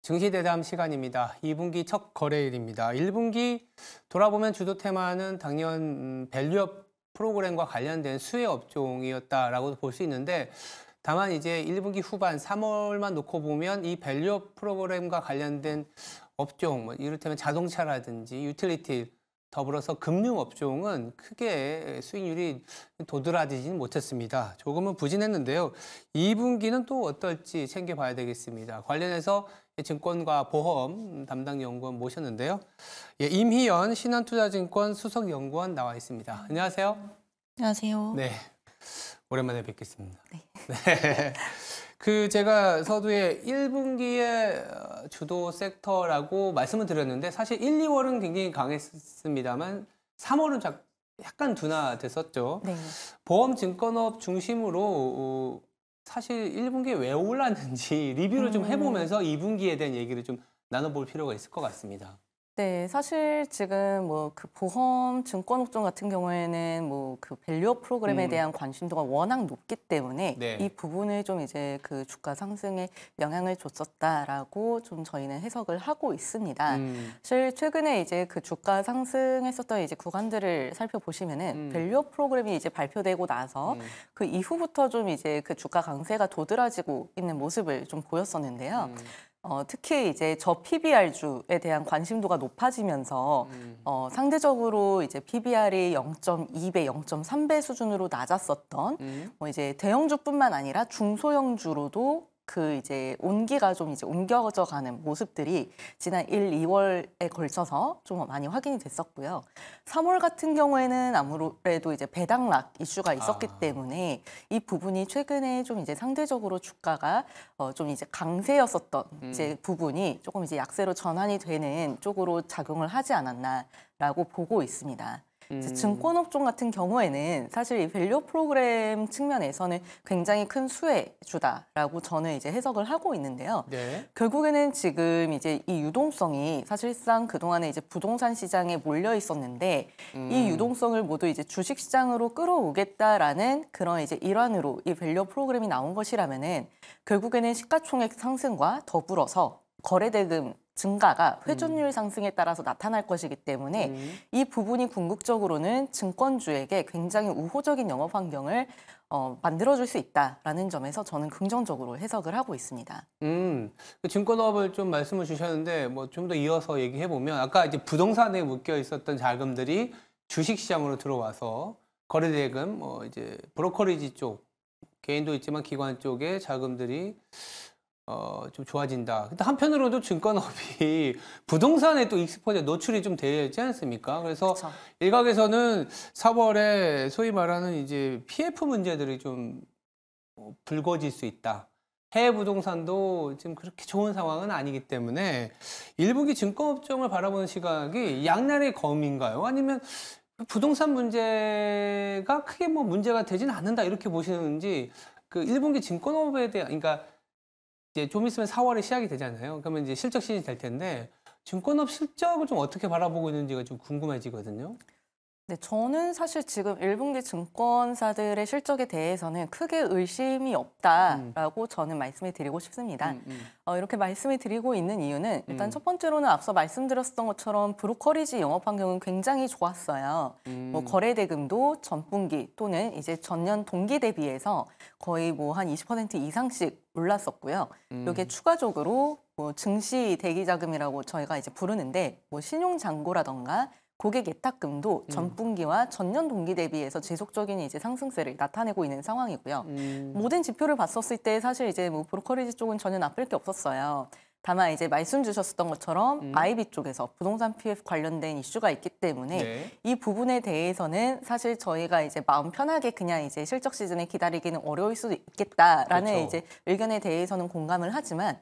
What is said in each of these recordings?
증시대담 시간입니다. 2분기 첫 거래일입니다. 1분기 돌아보면 주도 테마는 당연 밸류업 프로그램과 관련된 수혜 업종이었다라고 볼 수 있는데, 다만 이제 1분기 후반 3월만 놓고 보면 이 밸류업 프로그램과 관련된 업종, 뭐 이를테면 자동차라든지 유틸리티, 더불어서 금융업종은 크게 수익률이 도드라지지는 못했습니다. 조금은 부진했는데요. 2분기는 또 어떨지 챙겨봐야 되겠습니다. 관련해서 증권과 보험 담당 연구원 모셨는데요. 임희연 신한투자증권 수석연구원 나와 있습니다. 안녕하세요. 안녕하세요. 네, 오랜만에 뵙겠습니다. 네. 제가 서두에 1분기의 주도 섹터라고 말씀을 드렸는데, 사실 1, 2월은 굉장히 강했습니다만 3월은 약간 둔화됐었죠. 네. 보험 증권업 중심으로 사실 1분기에 왜 올랐는지 리뷰를 좀 해보면서 2분기에 대한 얘기를 좀 나눠볼 필요가 있을 것 같습니다. 네, 사실 지금 뭐 그 보험 증권 업종 같은 경우에는 뭐 그 밸류업 프로그램에 대한 관심도가 워낙 높기 때문에 네. 이 부분을 좀 이제 그 주가 상승에 영향을 줬었다라고 좀 저희는 해석을 하고 있습니다. 사실 최근에 이제 그 주가 상승했었던 이제 구간들을 살펴보시면은 밸류업 프로그램이 이제 발표되고 나서 그 이후부터 좀 이제 그 주가 강세가 도드라지고 있는 모습을 좀 보였었는데요. 특히 이제 저 PBR주에 대한 관심도가 높아지면서 상대적으로 이제 PBR이 0.2배, 0.3배 수준으로 낮았었던 뭐 이제 대형주뿐만 아니라 중소형주로도 그 이제 온기가 좀 이제 옮겨져 가는 모습들이 지난 1, 2월에 걸쳐서 좀 많이 확인이 됐었고요. 3월 같은 경우에는 아무래도 이제 배당락 이슈가 있었기 때문에 이 부분이 최근에 좀 이제 상대적으로 주가가 좀 이제 강세였었던 이제 부분이 조금 이제 약세로 전환이 되는 쪽으로 작용을 하지 않았나라고 보고 있습니다. 증권업종 같은 경우에는 사실 이 밸류 프로그램 측면에서는 굉장히 큰 수혜주다라고 저는 이제 해석을 하고 있는데요. 네. 결국에는 지금 이제 이 유동성이 사실상 그동안에 이제 부동산 시장에 몰려 있었는데 이 유동성을 모두 이제 주식 시장으로 끌어오겠다라는 그런 이제 일환으로 이 밸류 프로그램이 나온 것이라면은 결국에는 시가총액 상승과 더불어서 거래대금 증가가 회전율 상승에 따라서 나타날 것이기 때문에 이 부분이 궁극적으로는 증권주에게 굉장히 우호적인 영업 환경을 만들어줄 수 있다라는 점에서 저는 긍정적으로 해석을 하고 있습니다. 증권업을 좀 말씀을 주셨는데, 뭐 좀 더 이어서 얘기해 보면, 아까 이제 부동산에 묶여 있었던 자금들이 주식시장으로 들어와서 거래대금, 뭐 이제 브로커리지 쪽, 개인도 있지만 기관 쪽의 자금들이 좀 좋아진다. 근데 한편으로도 증권업이 부동산에 또 익스포저 노출이 좀 되지 않습니까? 그래서 그쵸. 일각에서는 4월에 소위 말하는 이제 PF 문제들이 좀 불거질 수 있다. 해외 부동산도 지금 그렇게 좋은 상황은 아니기 때문에 1분기 증권업종을 바라보는 시각이 양날의 검인가요? 아니면 부동산 문제가 크게 뭐 문제가 되지는 않는다 이렇게 보시는지, 그 1분기 증권업에 대한, 그러니까 이제 좀 있으면 4월에 시작이 되잖아요. 그러면 이제 실적 시즌이 될 텐데 증권업 실적을 좀 어떻게 바라보고 있는지가 좀 궁금해지거든요. 네, 저는 사실 지금 1분기 증권사들의 실적에 대해서는 크게 의심이 없다라고 저는 말씀을 드리고 싶습니다. 이렇게 말씀을 드리고 있는 이유는 일단 첫 번째로는 앞서 말씀드렸던 것처럼 브로커리지 영업 환경은 굉장히 좋았어요. 뭐 거래 대금도 전분기 또는 이제 전년 동기 대비해서 거의 뭐 한 20% 이상씩 올랐었고요. 이게 추가적으로 뭐 증시 대기 자금이라고 저희가 이제 부르는데 뭐 신용 잔고라던가 고객 예탁금도 전분기와 전년 동기 대비해서 지속적인 이제 상승세를 나타내고 있는 상황이고요. 모든 지표를 봤었을 때 사실 이제 뭐 브로커리지 쪽은 전혀 나쁠 게 없었어요. 다만 이제 말씀 주셨던 것처럼 IB 쪽에서 부동산 PF 관련된 이슈가 있기 때문에 네. 이 부분에 대해서는 사실 저희가 이제 마음 편하게 그냥 이제 실적 시즌에 기다리기는 어려울 수도 있겠다라는 그렇죠. 이제 의견에 대해서는 공감을 하지만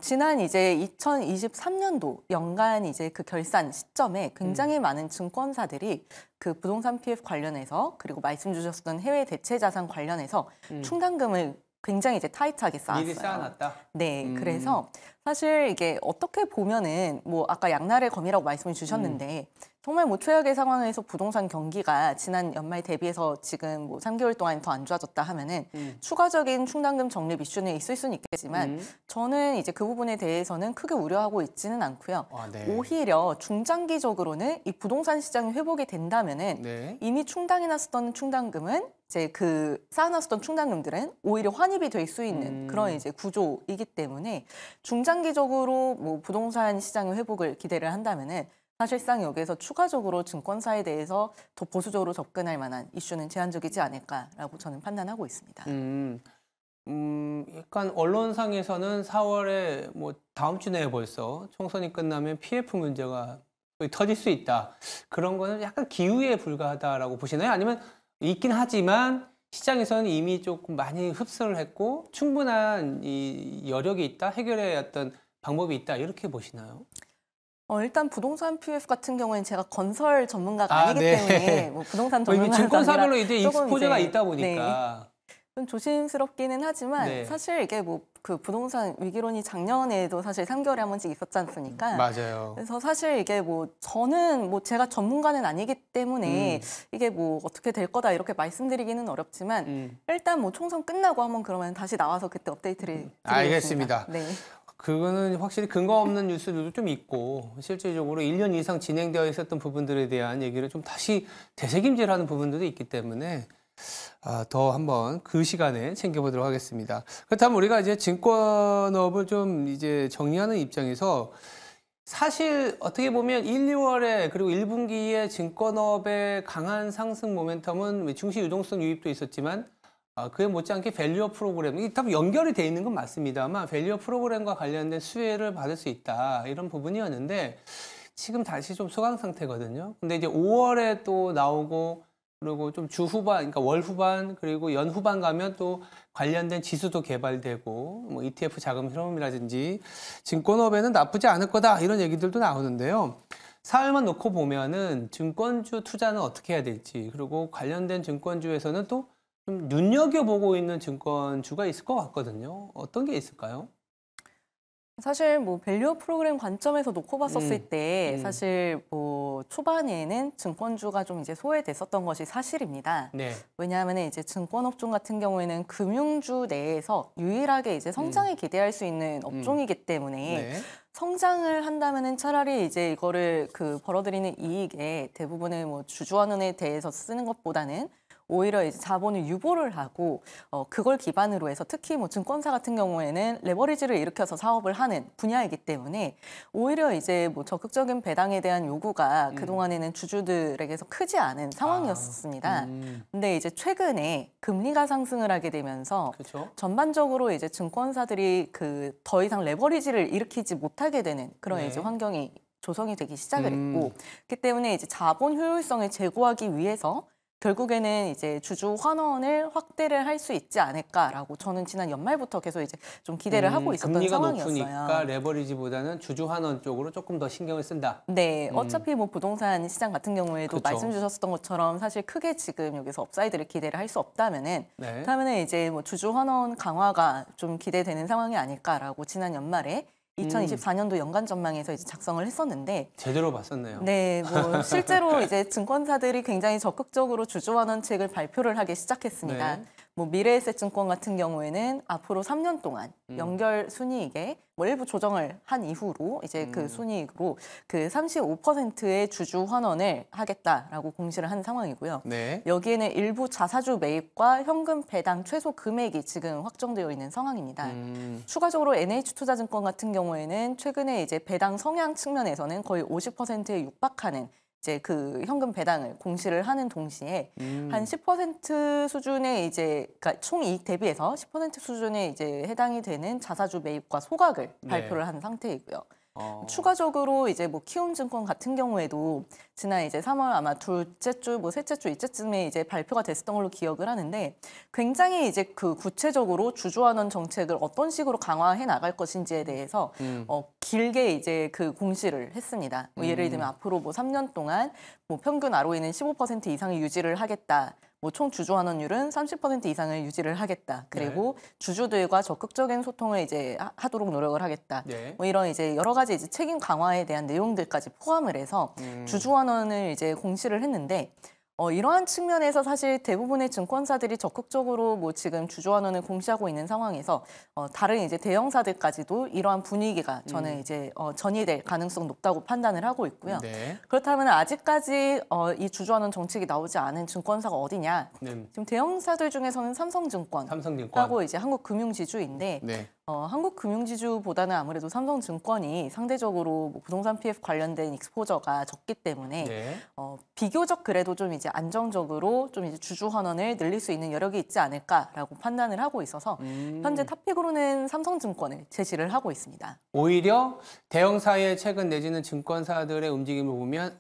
지난 이제 2023년도 연간 이제 그 결산 시점에 굉장히 많은 증권사들이 그 부동산 PF 관련해서 그리고 말씀 주셨던 해외 대체 자산 관련해서 충당금을 굉장히 이제 타이트하게 쌓았어요. 미리 쌓아놨다. 네, 그래서 사실 이게 어떻게 보면은 뭐 아까 양날의 검이라고 말씀을 주셨는데 정말 뭐 최악의 상황에서 부동산 경기가 지난 연말 대비해서 지금 뭐 3개월 동안 더 안 좋아졌다 하면은 추가적인 충당금 적립 이슈는 있을 수는 있겠지만 저는 이제 그 부분에 대해서는 크게 우려하고 있지는 않고요. 네. 오히려 중장기적으로는 이 부동산 시장이 회복이 된다면은 네. 이미 충당해 놨었던 충당금은 이제 그 쌓아놨었던 충당금들은 오히려 환입이 될 수 있는 그런 이제 구조이기 때문에 중장기적으로 뭐 부동산 시장의 회복을 기대를 한다면은 사실상 여기에서 추가적으로 증권사에 대해서 더 보수적으로 접근할 만한 이슈는 제한적이지 않을까라고 저는 판단하고 있습니다. 약간 언론상에서는 4월에 뭐 다음 주 내에 벌써 총선이 끝나면 PF 문제가 거의 터질 수 있다. 그런 거는 약간 기우에 불과하다라고 보시나요? 아니면 있긴 하지만 시장에서는 이미 조금 많이 흡수를 했고 충분한 이 여력이 있다, 해결의 어떤 방법이 있다 이렇게 보시나요? 일단 부동산 PF 같은 경우에는 제가 건설 전문가가 아니기 네. 때문에 뭐 부동산 이게 전문가가 증권사별로 아니라 이제 조금 익스포저가 이제, 있다 네. 보니까. 좀 조심스럽기는 하지만 네. 사실 이게 뭐 그 부동산 위기론이 작년에도 사실 3개월에 한 번씩 있었지 않습니까? 맞아요. 그래서 사실 이게 뭐 저는 뭐 제가 전문가는 아니기 때문에 이게 뭐 어떻게 될 거다 이렇게 말씀드리기는 어렵지만 일단 뭐 총선 끝나고 한번 그러면 다시 나와서 그때 업데이트를 드리겠습니다. 알겠습니다. 네. 그거는 확실히 근거 없는 뉴스들도 좀 있고 실질적으로 1년 이상 진행되어 있었던 부분들에 대한 얘기를 좀 다시 되새김질하는 부분들도 있기 때문에 더 한번 그 시간에 챙겨보도록 하겠습니다. 그렇다면 우리가 이제 증권업을 좀 이제 정리하는 입장에서 사실 어떻게 보면 1, 2월에 그리고 1분기에 증권업의 강한 상승 모멘텀은 증시 유동성 유입도 있었지만 그에 못지않게 밸류업 프로그램, 이게 다 연결이 돼 있는 건 맞습니다만 밸류업 프로그램과 관련된 수혜를 받을 수 있다 이런 부분이었는데 지금 다시 좀 소강 상태거든요. 근데 이제 5월에 또 나오고 그리고 좀 주 후반, 그러니까 월 후반 그리고 연 후반 가면 또 관련된 지수도 개발되고 뭐 ETF 자금 흐름이라든지 증권업에는 나쁘지 않을 거다 이런 얘기들도 나오는데요. 사흘만 놓고 보면은 증권주 투자는 어떻게 해야 될지 그리고 관련된 증권주에서는 또 좀 눈여겨보고 있는 증권주가 있을 것 같거든요. 어떤 게 있을까요? 사실 뭐 밸류업 프로그램 관점에서 놓고 봤었을 때 사실 뭐 초반에는 증권주가 좀 이제 소외됐었던 것이 사실입니다. 네. 왜냐하면 이제 증권업종 같은 경우에는 금융주 내에서 유일하게 이제 성장을 기대할 수 있는 업종이기 때문에 네. 성장을 한다면은 차라리 이제 이거를 그 벌어들이는 이익에 대부분을 뭐 주주환원에 대해서 쓰는 것보다는 오히려 이제 자본을 유보를 하고 그걸 기반으로 해서 특히 뭐 증권사 같은 경우에는 레버리지를 일으켜서 사업을 하는 분야이기 때문에 오히려 이제 뭐 적극적인 배당에 대한 요구가 그동안에는 주주들에게서 크지 않은 상황이었습니다. 근데 이제 최근에 금리가 상승을 하게 되면서 그렇죠. 전반적으로 이제 증권사들이 그 더 이상 레버리지를 일으키지 못하게 되는 그런 네. 이제 환경이 조성이 되기 시작을 했고 그렇기 때문에 이제 자본 효율성을 제고하기 위해서 결국에는 이제 주주 환원을 확대를 할 수 있지 않을까라고 저는 지난 연말부터 계속 이제 좀 기대를 하고 있었던 금리가 상황이었어요. 높으니까 레버리지보다는 주주 환원 쪽으로 조금 더 신경을 쓴다. 네, 어차피 뭐 부동산 시장 같은 경우에도 그쵸. 말씀 주셨던 것처럼 사실 크게 지금 여기서 업사이드를 기대를 할 수 없다면은 네. 그러면은 이제 뭐 주주 환원 강화가 좀 기대되는 상황이 아닐까라고 지난 연말에 2024년도 연간 전망에서 이제 작성을 했었는데 제대로 봤었네요. 네, 뭐 실제로 이제 증권사들이 굉장히 적극적으로 주주환원책을 발표를 하기 시작했습니다. 네. 뭐 미래에셋증권 같은 경우에는 앞으로 3년 동안 연결 순이익에 뭐 일부 조정을 한 이후로 이제 그 순이익으로 그 35%의 주주 환원을 하겠다라고 공시를 한 상황이고요. 네. 여기에는 일부 자사주 매입과 현금 배당 최소 금액이 지금 확정되어 있는 상황입니다. 추가적으로 NH투자증권 같은 경우에는 최근에 이제 배당 성향 측면에서는 거의 50%에 육박하는 이제 그 현금 배당을 공시를 하는 동시에 한 10% 수준의 이제 그러니까 총이익 대비해서 10% 수준에 이제 해당이 되는 자사주 매입과 소각을 발표를 한 상태이고요. 추가적으로 이제 뭐 키움증권 같은 경우에도 지난 이제 3월 아마 둘째 주, 뭐 셋째 주 이때쯤에 이제 발표가 됐었던 걸로 기억을 하는데 굉장히 이제 그 구체적으로 주주환원 정책을 어떤 식으로 강화해 나갈 것인지에 대해서 길게 이제 그 공시를 했습니다. 뭐 예를 들면 앞으로 뭐 3년 동안 뭐 평균 ROE는 15% 이상을 유지를 하겠다. 뭐 총 주주 환원율은 30% 이상을 유지를 하겠다. 그리고 주주들과 적극적인 소통을 이제 하도록 노력을 하겠다. 뭐 이런 이제 여러 가지 이제 책임 강화에 대한 내용들까지 포함을 해서 주주 환원을 이제 공시를 했는데 이러한 측면에서 사실 대부분의 증권사들이 적극적으로 뭐 지금 주주 환원을 공시하고 있는 상황에서 다른 이제 대형사들까지도 이러한 분위기가 저는 이제 전이될 가능성 높다고 판단을 하고 있고요. 그렇다면 아직까지 이 주주 환원 정책이 나오지 않은 증권사가 어디냐? 지금 대형사들 중에서는 삼성증권하고 이제 한국금융지주인데 한국금융지주보다는 아무래도 삼성증권이 상대적으로 뭐 부동산 PF 관련된 익스포저가 적기 때문에 비교적 그래도 좀 이제 안정적으로 좀 이제 주주 환원을 늘릴 수 있는 여력이 있지 않을까라고 판단을 하고 있어서 현재 탑픽으로는 삼성증권을 제시를 하고 있습니다. 오히려 대형사의 최근 내지는 증권사들의 움직임을 보면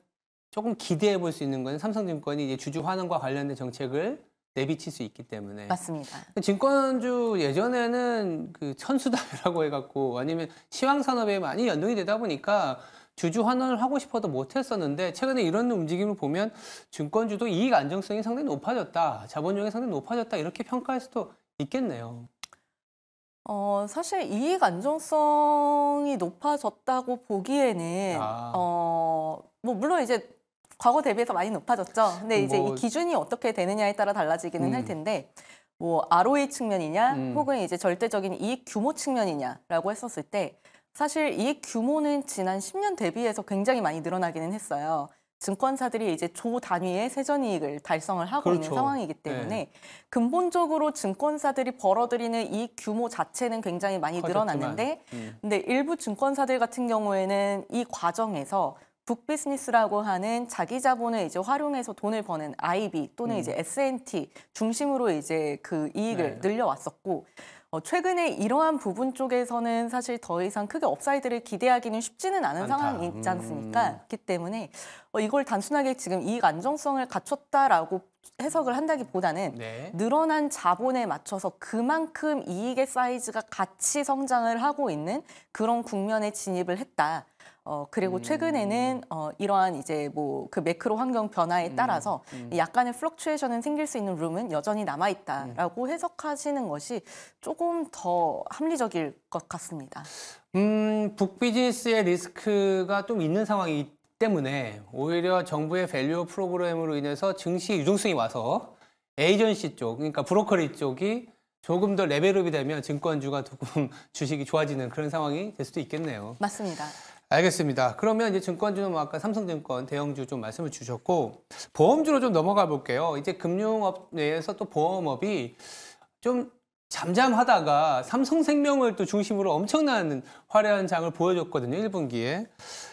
조금 기대해 볼 수 있는 건 삼성증권이 이제 주주 환원과 관련된 정책을 내비칠 수 있기 때문에. 맞습니다. 증권주 예전에는 그 천수답이라고 해갖고 아니면 시황산업에 많이 연동이 되다 보니까 주주 환원을 하고 싶어도 못했었는데 최근에 이런 움직임을 보면 증권주도 이익 안정성이 상당히 높아졌다. 자본력이 상당히 높아졌다. 이렇게 평가할 수도 있겠네요. 사실 이익 안정성이 높아졌다고 보기에는 뭐 물론 이제 과거 대비해서 많이 높아졌죠. 근데 이제 이 기준이 어떻게 되느냐에 따라 달라지기는 할 텐데 뭐 ROE 측면이냐 혹은 이제 절대적인 이익 규모 측면이냐라고 했었을 때 사실 이익 규모는 지난 10년 대비해서 굉장히 많이 늘어나기는 했어요. 증권사들이 이제 조 단위의 세전이익을 달성을 하고 있는 상황이기 때문에 근본적으로 증권사들이 벌어들이는 이익 규모 자체는 굉장히 많이 늘어났는데 근데 일부 증권사들 같은 경우에는 이 과정에서 북비즈니스라고 하는 자기 자본을 이제 활용해서 돈을 버는 IB 또는 이제 S&T 중심으로 이제 그 이익을 늘려왔었고 최근에 이러한 부분 쪽에서는 사실 더 이상 크게 업사이드를 기대하기는 쉽지는 않은 상황이 있지 않습니까? 그렇기 때문에 이걸 단순하게 지금 이익 안정성을 갖췄다라고 해석을 한다기보다는 늘어난 자본에 맞춰서 그만큼 이익의 사이즈가 같이 성장을 하고 있는 그런 국면에 진입을 했다. 그리고 최근에는 이러한 이제 뭐 그 매크로 환경 변화에 따라서 약간의 플럭추에이션은 생길 수 있는 룸은 여전히 남아 있다라고 해석하시는 것이 조금 더 합리적일 것 같습니다. 북비즈니스의 리스크가 좀 있는 상황이기 때문에 오히려 정부의 밸류 프로그램으로 인해서 증시 유동성이 와서 에이전시 쪽, 그러니까 브로커리 쪽이 조금 더 레벨업이 되면 증권주가 조금 주식이 좋아지는 그런 상황이 될 수도 있겠네요. 맞습니다. 알겠습니다. 그러면 이제 증권주는 뭐 아까 삼성증권 대형주 좀 말씀을 주셨고 보험주로 좀 넘어가 볼게요. 이제 금융업 내에서 또 보험업이 좀 잠잠하다가 삼성생명을 또 중심으로 엄청난 화려한 장을 보여줬거든요. 1분기에.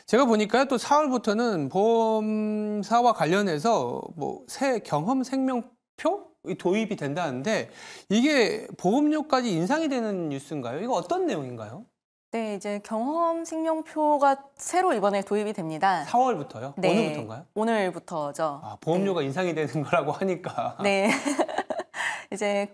제가 보니까 또 4월부터는 보험사와 관련해서 뭐 새 경험생명표 도입이 된다는데 이게 보험료까지 인상이 되는 뉴스인가요? 이거 어떤 내용인가요? 네, 이제 경험생명표가 새로 이번에 도입이 됩니다. 4월부터요? 네, 오늘부터인가요? 오늘부터죠. 보험료가 인상이 되는 거라고 하니까. 네. 이제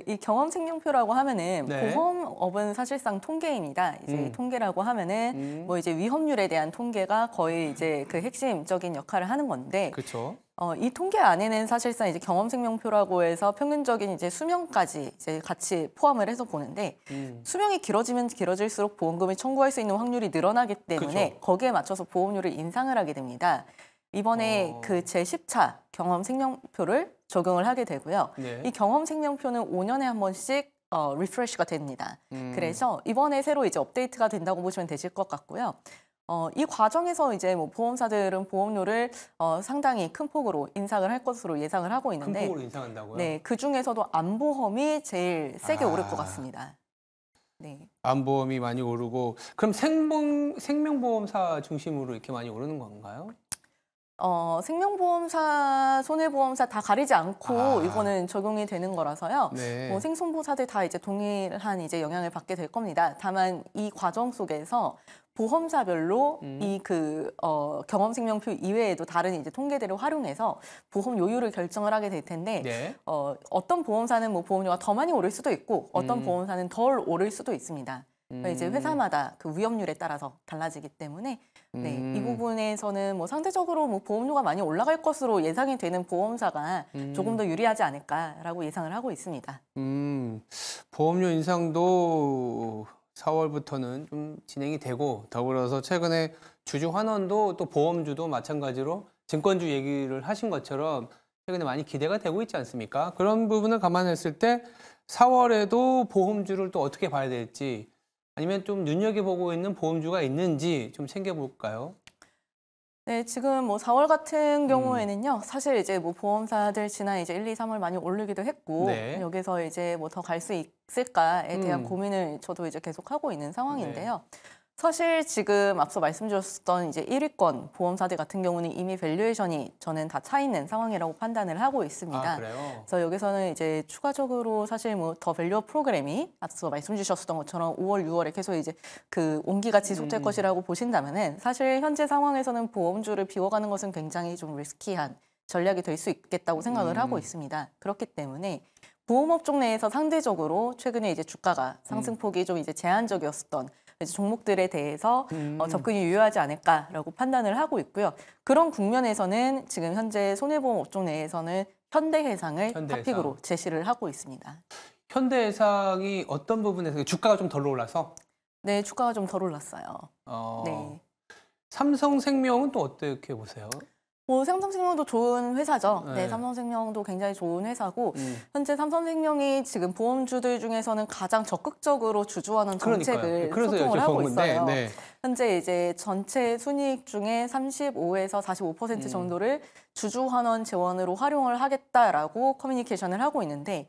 이 경험생명표라고 하면은 보험업은 사실상 통계입니다. 이제 통계라고 하면은 뭐 이제 위험률에 대한 통계가 거의 이제 그 핵심적인 역할을 하는 건데. 그렇죠. 이 통계 안에는 사실상 이제 경험생명표라고 해서 평균적인 이제 수명까지 이제 같이 포함을 해서 보는데 수명이 길어지면 길어질수록 보험금을 청구할 수 있는 확률이 늘어나기 때문에 거기에 맞춰서 보험료를 인상을 하게 됩니다. 이번에 그 제10차 경험생명표를 적용을 하게 되고요. 이 경험생명표는 5년에 한 번씩 리프레시가 됩니다. 그래서 이번에 새로 이제 업데이트가 된다고 보시면 되실 것 같고요. 이 과정에서 이제 뭐 보험사들은 보험료를 상당히 큰 폭으로 인상을 할 것으로 예상을 하고 있는데, 큰 폭으로 인상한다고요? 네, 그 중에서도 안보험이 제일 세게 오를 것 같습니다. 네. 안보험이 많이 오르고 그럼 생명보험사 중심으로 이렇게 많이 오르는 건가요? 생명보험사, 손해보험사 다 가리지 않고 이거는 적용이 되는 거라서요. 뭐 생손보사들 다 이제 동일한 이제 영향을 받게 될 겁니다. 다만 이 과정 속에서 보험사별로 이 경험생명표 이외에도 다른 이제 통계들을 활용해서 보험 요율을 결정을 하게 될 텐데 어떤 보험사는 뭐 보험료가 더 많이 오를 수도 있고 어떤 보험사는 덜 오를 수도 있습니다. 이제 회사마다 그 위험률에 따라서 달라지기 때문에 이 부분에서는 뭐 상대적으로 뭐 보험료가 많이 올라갈 것으로 예상이 되는 보험사가 조금 더 유리하지 않을까라고 예상을 하고 있습니다. 보험료 인상도 4월부터는 좀 진행이 되고 더불어서 최근에 주주 환원도 또 보험주도 마찬가지로 증권주 얘기를 하신 것처럼 최근에 많이 기대가 되고 있지 않습니까? 그런 부분을 감안했을 때 4월에도 보험주를 또 어떻게 봐야 될지 아니면 좀 눈여겨보고 있는 보험주가 있는지 좀 챙겨볼까요? 네, 지금 뭐 4월 같은 경우에는요, 사실 이제 뭐 보험사들 지난 이제 1, 2, 3월 많이 오르기도 했고, 네. 여기서 이제 뭐 더 갈 수 있을까에 대한 고민을 저도 이제 계속 하고 있는 상황인데요. 사실 지금 앞서 말씀드렸던 이제 1위권 보험사들 같은 경우는 이미 밸류에이션이 저는 다 차 있는 상황이라고 판단을 하고 있습니다. 아, 그래요? 그래서 여기서는 이제 추가적으로 사실 뭐 더 밸류업 프로그램이 앞서 말씀 주셨던 것처럼 5월, 6월에 계속 이제 그 온기가 지속될 것이라고 보신다면은 사실 현재 상황에서는 보험주를 비워가는 것은 굉장히 좀 리스키한 전략이 될 수 있겠다고 생각을 하고 있습니다. 그렇기 때문에 보험업종 내에서 상대적으로 최근에 이제 주가가 상승폭이 좀 이제 제한적이었던 이제 종목들에 대해서 접근이 유효하지 않을까라고 판단을 하고 있고요. 그런 국면에서는 지금 현재 손해보험 업종 내에서는 현대해상을 탑픽으로 제시를 하고 있습니다. 현대해상이 어떤 부분에서 주가가 좀 덜 올라서? 네, 주가가 좀 덜 올랐어요. 네. 삼성생명은 또 어떻게 보세요? 뭐 삼성생명도 좋은 회사죠. 네, 삼성생명도 굉장히 좋은 회사고 현재 삼성생명이 지금 보험주들 중에서는 가장 적극적으로 주주환원 정책을 소통을 하고 있어요. 네. 현재 이제 전체 순이익 중에 35에서 45% 정도를 주주환원 재원으로 활용을 하겠다라고 커뮤니케이션을 하고 있는데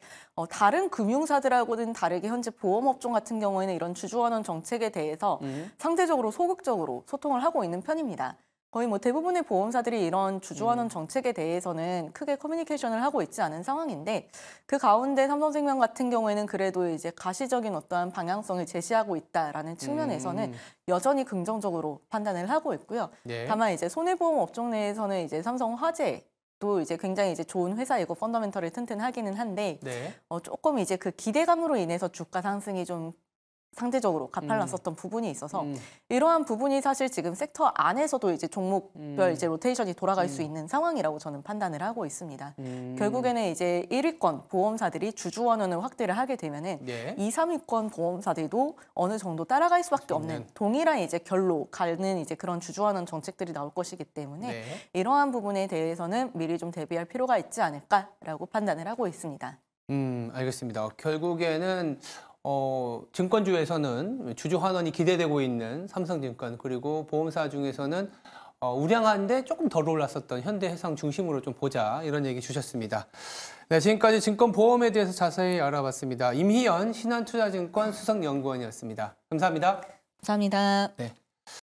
다른 금융사들하고는 다르게 현재 보험업종 같은 경우에는 이런 주주환원 정책에 대해서 상대적으로 소극적으로 소통을 하고 있는 편입니다. 거의 뭐 대부분의 보험사들이 이런 주주환원 정책에 대해서는 크게 커뮤니케이션을 하고 있지 않은 상황인데 그 가운데 삼성생명 같은 경우에는 그래도 이제 가시적인 어떠한 방향성을 제시하고 있다라는 측면에서는 여전히 긍정적으로 판단을 하고 있고요. 네. 다만 이제 손해보험 업종 내에서는 이제 삼성화재 또 이제 굉장히 이제 좋은 회사이고 펀더멘털이 튼튼하기는 한데 조금 이제 그 기대감으로 인해서 주가 상승이 좀 상대적으로 가팔랐었던 부분이 있어서 이러한 부분이 사실 지금 섹터 안에서도 이제 종목별 이제 로테이션이 돌아갈 수 있는 상황이라고 저는 판단을 하고 있습니다. 결국에는 이제 1위권 보험사들이 주주환원을 확대를 하게 되면은 2, 3위권 보험사들도 어느 정도 따라갈 수밖에 없는 동일한 이제 결로 가는 이제 그런 주주환원 정책들이 나올 것이기 때문에 이러한 부분에 대해서는 미리 좀 대비할 필요가 있지 않을까라고 판단을 하고 있습니다. 알겠습니다. 결국에는 증권주에서는 주주 환원이 기대되고 있는 삼성증권 그리고 보험사 중에서는 우량한데 조금 덜 올랐었던 현대해상 중심으로 좀 보자 이런 얘기 주셨습니다. 네, 지금까지 증권보험에 대해서 자세히 알아봤습니다. 임희연 신한투자증권 수석연구원이었습니다. 감사합니다. 감사합니다. 네.